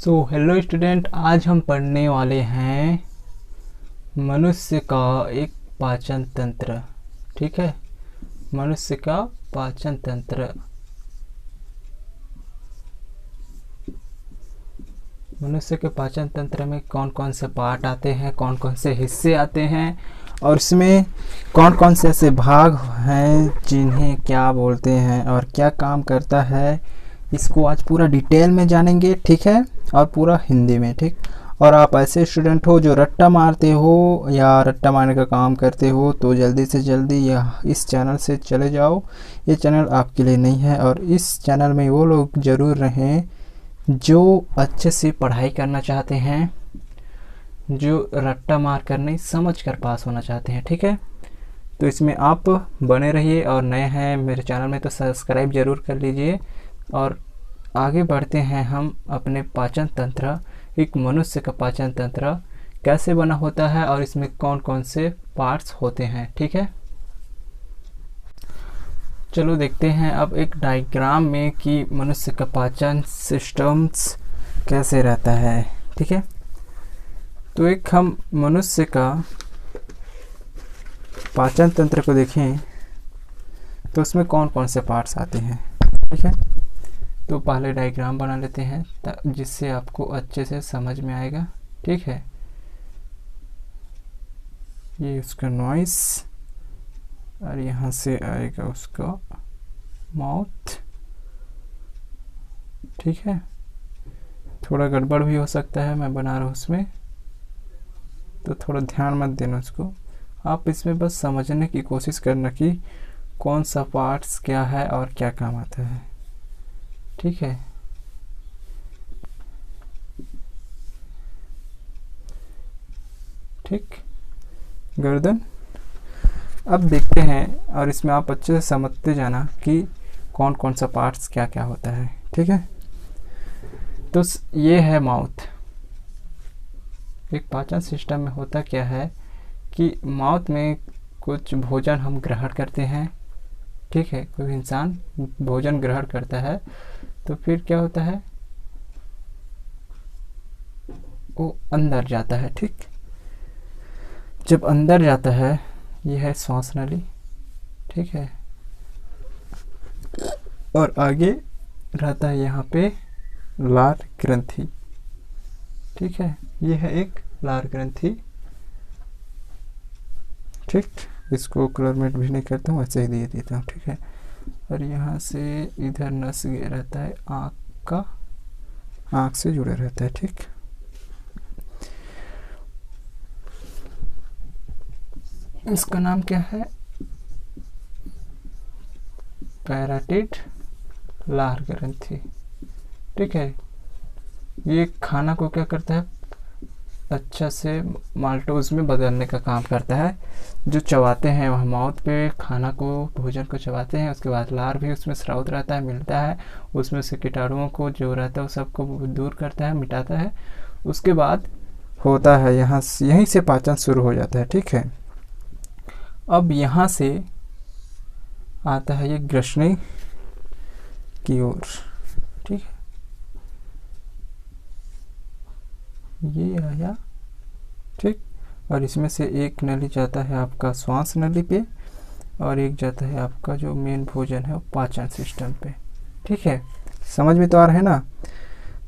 Hello student, आज हम पढ़ने वाले हैं मनुष्य का एक पाचन तंत्र। ठीक है, मनुष्य का पाचन तंत्र। मनुष्य के पाचन तंत्र में कौन कौन से पार्ट आते हैं, कौन कौन से हिस्से आते हैं और इसमें कौन कौन से ऐसे भाग हैं जिन्हें क्या बोलते हैं और क्या काम करता है, इसको आज पूरा डिटेल में जानेंगे। ठीक है, और पूरा हिंदी में। ठीक, और आप ऐसे स्टूडेंट हो जो रट्टा मारते हो या रट्टा मारने का काम करते हो तो जल्दी से जल्दी यह इस चैनल से चले जाओ। ये चैनल आपके लिए नहीं है और इस चैनल में वो लोग ज़रूर रहें जो अच्छे से पढ़ाई करना चाहते हैं, जो रट्टा मार कर नहीं समझ कर पास होना चाहते हैं। ठीक है, तो इसमें आप बने रहिए और नए हैं मेरे चैनल में तो सब्सक्राइब ज़रूर कर लीजिए। और आगे बढ़ते हैं हम अपने पाचन तंत्र। एक मनुष्य का पाचन तंत्र कैसे बना होता है और इसमें कौन कौन से पार्ट्स होते हैं। ठीक है, चलो देखते हैं अब एक डायग्राम में कि मनुष्य का पाचन सिस्टम्स कैसे रहता है। ठीक है, तो एक हम मनुष्य का पाचन तंत्र को देखें तो उसमें कौन कौन से पार्ट्स आते हैं। ठीक है, तो पहले डायग्राम बना लेते हैं जिससे आपको अच्छे से समझ में आएगा। ठीक है, ये उसका नॉइस और यहाँ से आएगा उसका माउथ। ठीक है, थोड़ा गड़बड़ भी हो सकता है, मैं बना रहा हूँ उसमें, तो थोड़ा ध्यान मत देना उसको। आप इसमें बस समझने की कोशिश करना कि कौन सा पार्ट्स क्या है और क्या काम आता है। ठीक है, ठीक, गर्दन। अब देखते हैं और इसमें आप अच्छे से समझते जाना कि कौन कौन सा पार्ट्स क्या क्या होता है। ठीक है, तो ये है माउथ। एक पाचन सिस्टम में होता क्या है कि माउथ में कुछ भोजन हम ग्रहण करते हैं। ठीक है, कोई इंसान भोजन ग्रहण करता है तो फिर क्या होता है, वो अंदर जाता है। ठीक, जब अंदर जाता है, यह है श्वास नली। ठीक है, और आगे रहता है यहाँ पे लार ग्रंथि। ठीक है, यह है एक लार ग्रंथि। ठीक, इसको कलरमेट भी नहीं करता हूँ, ऐसे ही दे देता हूँ। ठीक है, और यहाँ से इधर नस रहता है आँख का, आँख से जुड़े रहता है। ठीक, इसका नाम क्या है, पैराटिड लार ग्रंथि। ठीक है, ये खाना को क्या करता है, अच्छा से माल्टोज में बदलने का काम करता है। जो चबाते हैं वह माउथ पे खाना को, भोजन को चबाते हैं, उसके बाद लार भी उसमें स्रावित रहता है, मिलता है, उसमें से कीटाणुओं को जो रहता है सबको दूर करता है, मिटाता है। उसके बाद होता है यहाँ यहीं से पाचन शुरू हो जाता है। ठीक है, अब यहाँ से आता है ये ग्रसनी की ओर। ठीक है, ये आया। ठीक, और इसमें से एक नली जाता है आपका श्वास नली पे और एक जाता है आपका जो मेन भोजन है वो पाचन सिस्टम पे। ठीक है, समझ में तो आ रहा है ना।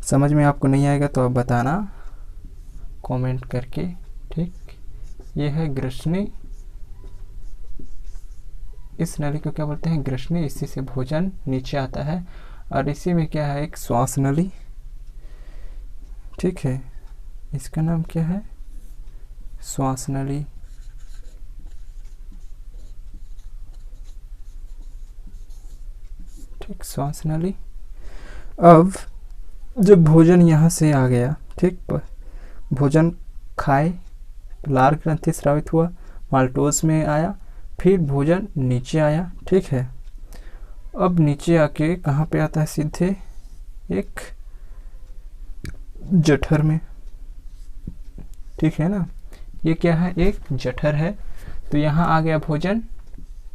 समझ में आपको नहीं आएगा तो आप बताना कमेंट करके। ठीक, ये है ग्रसनी। इस नली को क्या बोलते हैं, ग्रसनी। इसी से भोजन नीचे आता है और इसी में क्या है, एक श्वास नली। ठीक है, इसका नाम क्या है, श्वास नली। ठीक, श्वास नली। अब जब भोजन यहाँ से आ गया, ठीक, भोजन खाए, लार ग्रंथि स्रावित हुआ, माल्टोज में आया, फिर भोजन नीचे आया। ठीक है, अब नीचे आके कहाँ पे आता है, सीधे एक जठर में। ठीक है ना, ये क्या है, एक जठर है। तो यहाँ आ गया भोजन,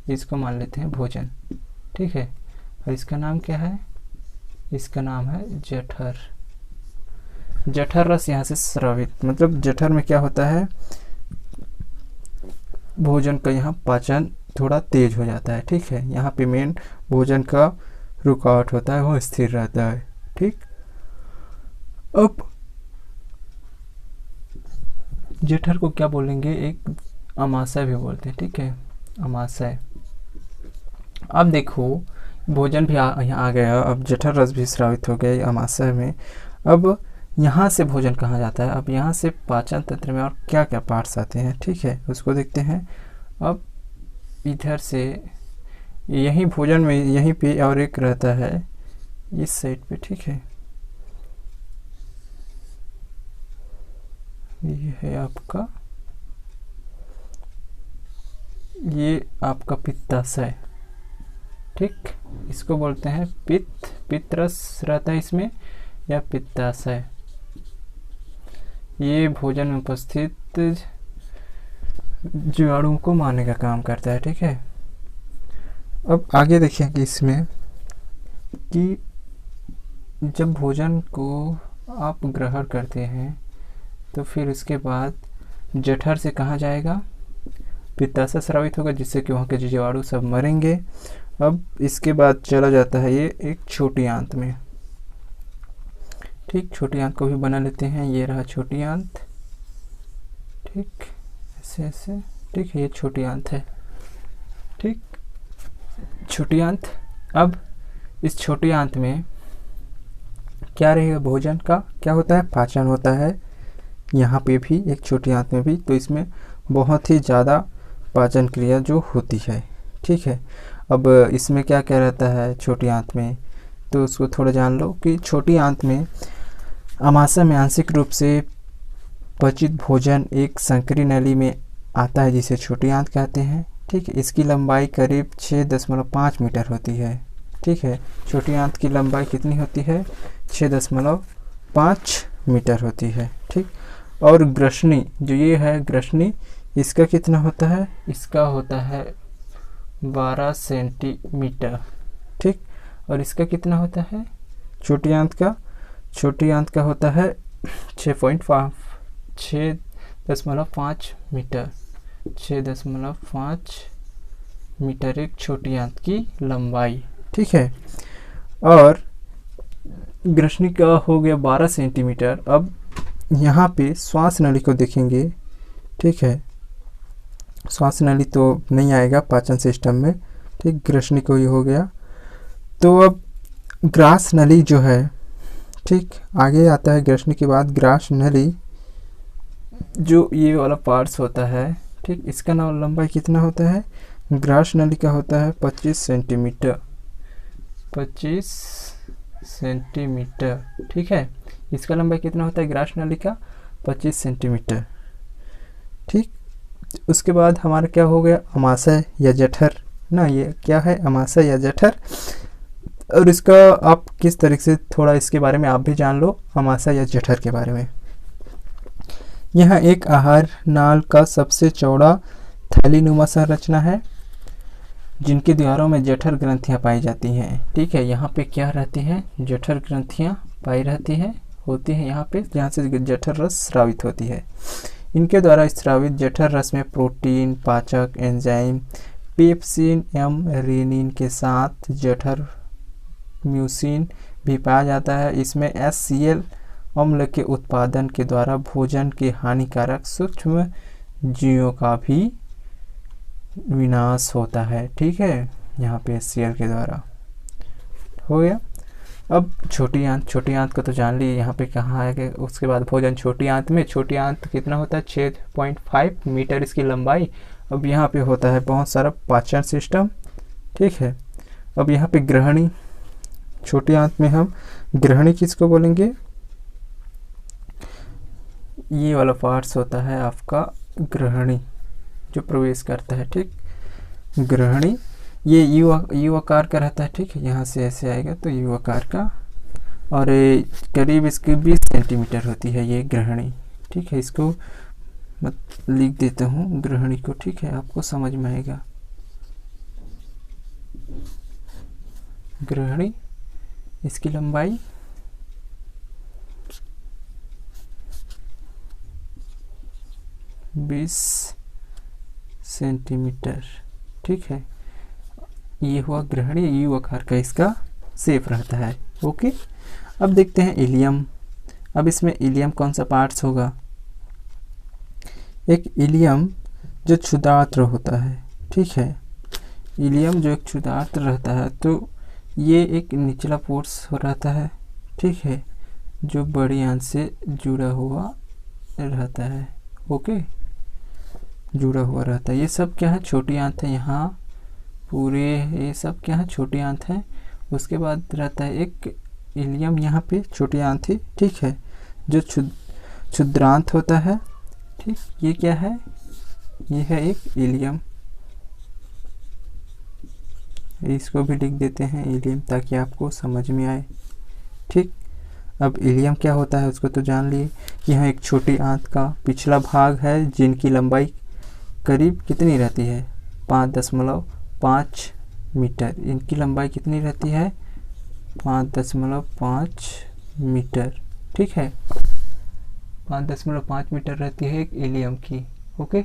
इसको मान लेते हैं भोजन। ठीक है, और इसका नाम क्या है, इसका नाम है जठर। जठर रस यहाँ से स्रावित, मतलब जठर में क्या होता है, भोजन का यहाँ पाचन थोड़ा तेज हो जाता है। ठीक है, यहाँ पे मेन भोजन का रुकावट होता है, वो स्थिर रहता है। ठीक, अब जठर को क्या बोलेंगे, एक अमाशय भी बोलते हैं। ठीक है, अमाशय। अब देखो भोजन भी यहाँ आ गया, अब जठर रस भी स्रावित हो गया अमाशय में। अब यहाँ से भोजन कहाँ जाता है, अब यहाँ से पाचन तंत्र में और क्या क्या पार्ट्स आते हैं, ठीक है, उसको देखते हैं। अब इधर से यहीं भोजन में यहीं पे और एक रहता है इस साइड पे। ठीक है, ये है आपका, ये आपका पित्ताशय। ठीक, इसको बोलते हैं पित्त रस रहता है इसमें, या पित्ताशय। ये भोजन में उपस्थित जीवाणुओं को मारने का काम करता है। ठीक है, अब आगे देखिए कि इसमें कि जब भोजन को आप ग्रहण करते हैं तो फिर उसके बाद जठर से कहाँ जाएगा, पित्ताशय स्रावित होगा, जिससे कि वहाँ के जीवाणु सब मरेंगे। अब इसके बाद चला जाता है ये एक छोटी आंत में। ठीक, छोटी आंत को भी बना लेते हैं, ये रहा छोटी आंत। ठीक, ऐसे ऐसे। ठीक है, ये छोटी आंत है। ठीक, छोटी आंत। अब इस छोटी आंत में क्या रहेगा, भोजन का क्या होता है, पाचन होता है। यहाँ पे भी एक छोटी आंत में भी, तो इसमें बहुत ही ज़्यादा पाचन क्रिया जो होती है। ठीक है, अब इसमें क्या क्या रहता है छोटी आंत में, तो उसको थोड़ा जान लो कि छोटी आंत में अमाशय में आंशिक रूप से पचित भोजन एक संकरी नली में आता है, जिसे छोटी आंत कहते हैं। ठीक है, इसकी लंबाई करीब 6.5 मीटर होती है। ठीक है, छोटी आंत की लंबाई कितनी होती है, 6.5 मीटर होती है। ठीक, और ग्रसनी जो ये है, ग्रसनी इसका कितना होता है, इसका होता है 12 सेंटीमीटर। ठीक, और इसका कितना होता है, छोटी आंत का होता है 6.5 मीटर। 6.5 मीटर एक छोटी आंत की लंबाई। ठीक है, और ग्रसनी का हो गया 12 सेंटीमीटर। अब यहाँ पे श्वास नली को देखेंगे। ठीक है, श्वास नली तो नहीं आएगा पाचन सिस्टम में। ठीक, ग्रसनी को ये हो गया। तो अब ग्रास नली जो है, ठीक, आगे आता है ग्रसनी के बाद ग्रास नली, जो ये वाला पार्ट्स होता है। ठीक, इसका नाम लंबाई कितना होता है, ग्रास नली का होता है 25 सेंटीमीटर। 25 सेंटीमीटर। ठीक है, इसका लंबाई कितना होता है ग्रास नली का, 25 सेंटीमीटर। ठीक, उसके बाद हमारा क्या हो गया, अमाशय या जठर ना, ये क्या है, अमाशय या जठर। और इसका आप किस तरीके से, थोड़ा इसके बारे में आप भी जान लो, अमाशय या जठर के बारे में। यह एक आहार नाल का सबसे चौड़ा थैलीनुमा संरचना है, जिनके दीवारों में जठर ग्रंथियां पाई जाती हैं। ठीक है, यहाँ पे क्या रहती है, जठर ग्रंथियां पाई रहती है, होती है यहाँ पे, जहाँ से जठर रस स्रावित होती है। इनके द्वारा स्रावित जठर रस में प्रोटीन, पाचक एंजाइम, पेप्सिन एवं रेनिन के साथ जठर म्यूसिन भी पाया जाता है। इसमें HCl अम्ल के उत्पादन के द्वारा भोजन के हानिकारक सूक्ष्म जीवों का भी विनाश होता है। ठीक है, यहाँ पे HCl के द्वारा हो गया। अब छोटी आंत को तो जान ली, यहाँ पे कहाँ है कि उसके बाद भोजन छोटी आंत में। छोटी आंत कितना होता है, 6.5 मीटर इसकी लंबाई। अब यहाँ पे होता है बहुत सारा पाचन सिस्टम। ठीक है, अब यहाँ पे ग्रहणी, छोटी आंत में हम ग्रहणी किसको बोलेंगे, ये वाला पार्ट्स होता है आपका ग्रहणी, जो प्रवेश करता है। ठीक, ग्रहणी ये यू आकार का रहता है। ठीक है, यहाँ से ऐसे आएगा तो यू आकार का, और करीब इसकी 20 सेंटीमीटर होती है ये ग्रहणी। ठीक है, इसको मैं लिख देता हूँ ग्रहणी को। ठीक है, आपको समझ में आएगा। ग्रहणी, इसकी लंबाई 20 सेंटीमीटर। ठीक है, ये हुआ ग्रहणी यू आकार का इसका शेप रहता है। ओके, अब देखते हैं इलियम। अब इसमें इलियम कौन सा पार्ट्स होगा? एक इलियम जो क्षुद्रांत्र होता है। ठीक है, इलियम जो एक क्षुद्रांत्र रहता है, तो ये एक निचला पोर्स हो रहता है। ठीक है, जो बड़ी आंत से जुड़ा हुआ रहता है। ओके, जुड़ा हुआ रहता है। ये सब क्या है? छोटी आंत है। यहाँ पूरे ये सब क्या है? छोटी आंत है। उसके बाद रहता है एक इलियम, यहाँ पे छोटी आंत है। ठीक है, जो क्षुद्रांत होता है। ठीक, ये क्या है? ये है एक इलियम। इसको भी लिख देते हैं इलियम, ताकि आपको समझ में आए। ठीक, अब इलियम क्या होता है उसको तो जान लिए। यहाँ एक छोटी आंत का पिछला भाग है, जिनकी लंबाई करीब कितनी रहती है? 5.5 मीटर। इनकी लंबाई कितनी रहती है? 5.5 मीटर। ठीक है, 5.5 मीटर रहती है एक इलियम की। ओके,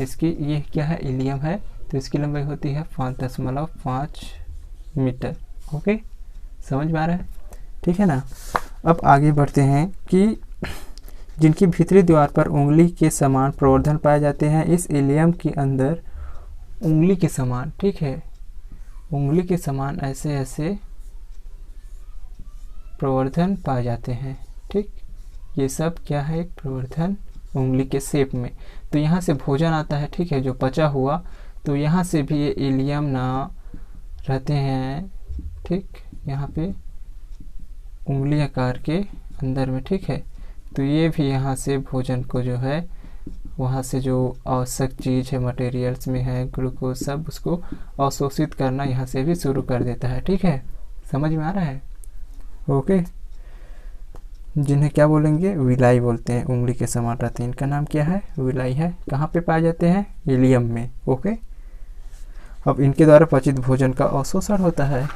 इसकी ये क्या है? इलियम है, तो इसकी लंबाई होती है 5.5 मीटर। ओके, समझ में आ रहा है? ठीक है ना। अब आगे बढ़ते हैं कि जिनकी भीतरी दीवार पर उंगली के समान प्रवर्धन पाए जाते हैं। इस इलियम के अंदर उंगली के समान, ठीक है, उंगली के समान ऐसे ऐसे प्रवर्धन पाए जाते हैं। ठीक, ये सब क्या है? एक प्रवर्धन उंगली के शेप में। तो यहाँ से भोजन आता है, ठीक है, जो पचा हुआ, तो यहाँ से भी ये इलियम ना रहते हैं। ठीक, यहाँ पे उंगली आकार के अंदर में। ठीक है, तो ये भी यहाँ से भोजन को जो है, वहाँ से जो आवश्यक चीज़ है, मटेरियल्स में है, ग्लूकोज, सब उसको अवशोषित करना यहाँ से भी शुरू कर देता है। ठीक है, समझ में आ रहा है? ओके, जिन्हें क्या बोलेंगे? विलाई बोलते हैं। उंगली के समान रहते हैं, इनका नाम क्या है? विलाई है। कहाँ पे पाए जाते हैं? इलियम में। ओके, अब इनके द्वारा पचित भोजन का अवशोषण होता है।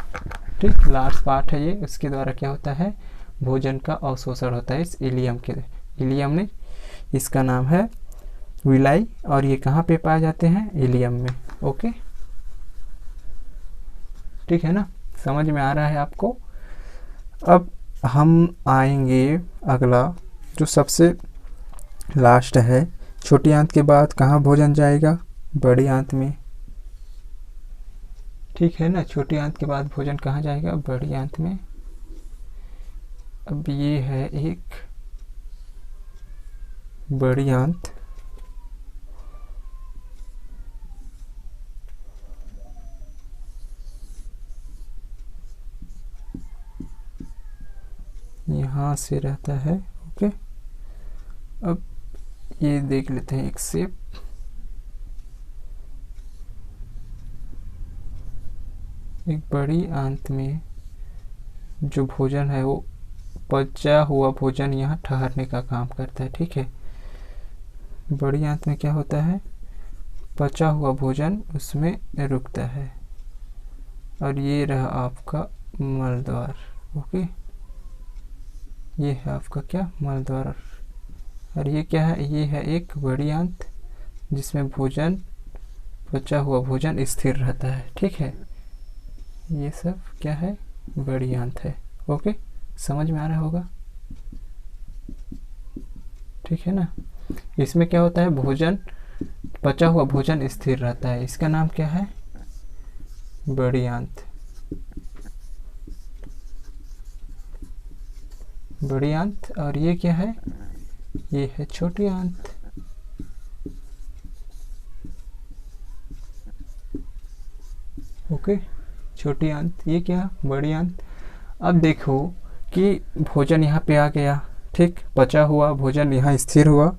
ठीक, लास्ट पार्ट है ये, उसके द्वारा क्या होता है? भोजन का अवशोषण होता है इस इलियम के। इलियम ने, इसका नाम है विलाई, और ये कहाँ पे पाए जाते हैं? इलियम में। ओके, ठीक है ना, समझ में आ रहा है आपको? अब हम आएंगे अगला, जो सबसे लास्ट है। छोटी आंत के बाद कहाँ भोजन जाएगा? बड़ी आंत में। ठीक है ना, छोटी आंत के बाद भोजन कहाँ जाएगा? बड़ी आंत में। अब ये है एक बड़ी आंत। यहाँ से रहता है। ओके, अब ये देख लेते हैं एक शेप। एक बड़ी आंत में जो भोजन है, वो पचा हुआ भोजन यहाँ ठहरने का काम करता है। ठीक है, बड़ी आंत में क्या होता है? पचा हुआ भोजन उसमें रुकता है। और ये रहा आपका मल द्वार। ओके, ये है आपका क्या? मल द्वार। और ये क्या है? ये है एक बड़ी आंत, जिसमें भोजन, पचा हुआ भोजन स्थिर रहता है। ठीक है, ये सब क्या है? बड़ी आंत है। ओके, समझ में आ रहा होगा? ठीक है ना, इसमें क्या होता है? भोजन, पचा हुआ भोजन स्थिर रहता है। इसका नाम क्या है? बड़ी आंत। बड़ी आंत। और ये क्या है? ये है छोटी आंत। ओके, छोटी आंत। ये क्या? बड़ी आंत। अब देखो कि भोजन यहाँ पे आ गया। ठीक, पचा हुआ भोजन यहाँ स्थिर हुआ।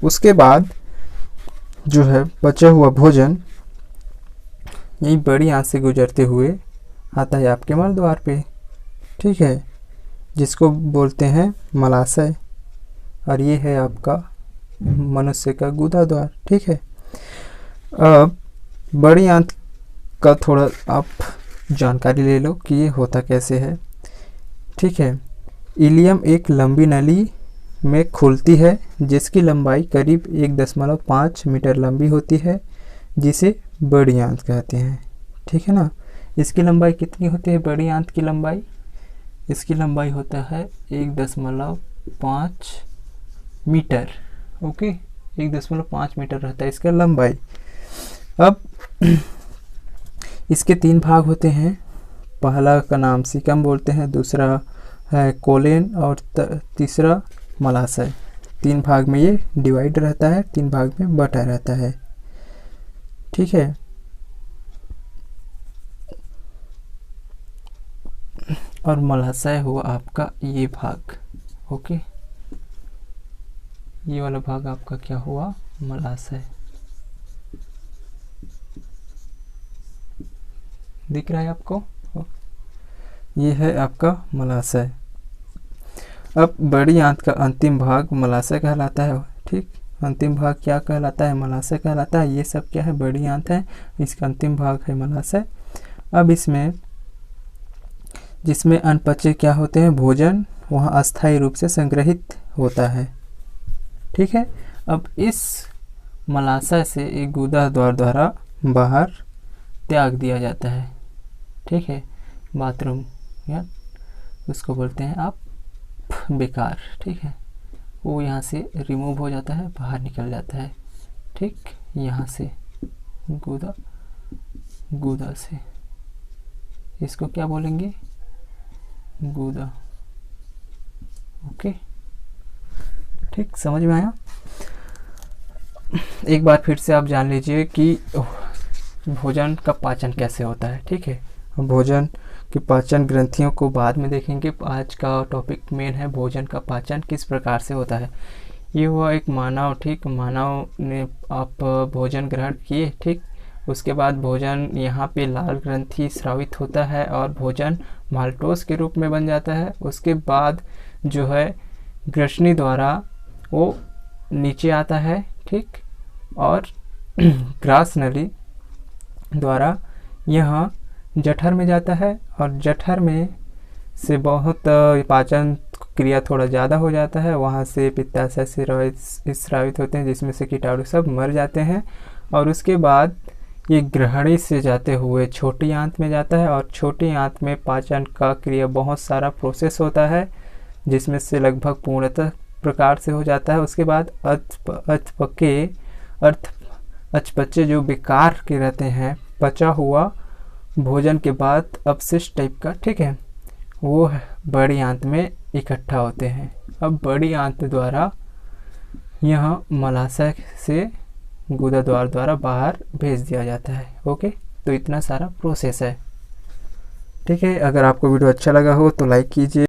उसके बाद जो है पचा हुआ भोजन यही बड़ी आंत से गुजरते हुए आता है आपके मल द्वार पे। ठीक है, जिसको बोलते हैं मलाशय। और ये है आपका मनुष्य का गुदा द्वार। ठीक है, अब बड़ी आंत का थोड़ा आप जानकारी ले लो कि ये होता कैसे है। ठीक है, इलियम एक लंबी नली में खुलती है जिसकी लंबाई करीब 1.5 मीटर लंबी होती है, जिसे बड़ी आंत कहते हैं। ठीक है ना। इसकी लंबाई कितनी होती है बड़ी आंत की लंबाई? इसकी लंबाई होता है 1.5 मीटर। ओके, 1.5 मीटर रहता है इसका लंबाई। अब इसके 3 भाग होते हैं। पहला का नाम सीकम बोलते हैं, दूसरा है कोलेन और तीसरा मलाशय। 3 भाग में ये डिवाइड रहता है, 3 भाग में बटा रहता है। ठीक है। और मलाशय हुआ आपका ये भाग। ओके, ये वाला भाग आपका क्या हुआ? मलाशय। दिख रहा है आपको? ये है आपका मलाशय। अब बड़ी आंत का अंतिम भाग मलाशय कहलाता है। ठीक, अंतिम भाग क्या कहलाता है? मलाशय कहलाता है। ये सब क्या है? बड़ी आंत है, इसका अंतिम भाग है मलाशय। अब इसमें जिसमें अनपचे क्या होते हैं? भोजन वहाँ अस्थायी रूप से संग्रहित होता है। ठीक है। अब इस मलाशय से एक गुदा द्वार द्वारा बाहर त्याग दिया जाता है। ठीक है, बाथरूम या उसको बोलते हैं आप बेकार। ठीक है, वो यहाँ से रिमूव हो जाता है, बाहर निकल जाता है। ठीक, यहाँ से गुदा से, इसको क्या बोलेंगे? गुदा। ओके, ठीक, समझ में आया? एक बार फिर से आप जान लीजिए कि भोजन का पाचन कैसे होता है। ठीक है, भोजन की पाचन ग्रंथियों को बाद में देखेंगे। आज का टॉपिक मेन है भोजन का पाचन किस प्रकार से होता है। ये हुआ एक मानव। ठीक, मानव ने आप भोजन ग्रहण किए। ठीक, उसके बाद भोजन यहाँ पे लाल ग्रंथि स्रावित होता है और भोजन माल्टोस के रूप में बन जाता है। उसके बाद जो है ग्रसनी द्वारा वो नीचे आता है। ठीक, और ग्रास नली द्वारा यहाँ जठर में जाता है और जठर में से बहुत पाचन क्रिया थोड़ा ज़्यादा हो जाता है। वहाँ से पित्ताशय से स्रावित होते हैं, जिसमें से कीटाणु सब मर जाते हैं। और उसके बाद ये ग्रहणी से जाते हुए छोटी आंत में जाता है और छोटी आंत में पाचन का क्रिया बहुत सारा प्रोसेस होता है, जिसमें से लगभग पूर्णतः प्रकार से हो जाता है। उसके बाद अचपचे जो बेकार के रहते हैं, पचा हुआ भोजन के बाद अपशिष्ट टाइप का, ठीक है, वो बड़ी आंत में इकट्ठा होते हैं। अब बड़ी आंत द्वारा यह मलाशय से गुदा द्वार द्वारा बाहर भेज दिया जाता है। ओके, तो इतना सारा प्रोसेस है। ठीक है, अगर आपको वीडियो अच्छा लगा हो तो लाइक कीजिए।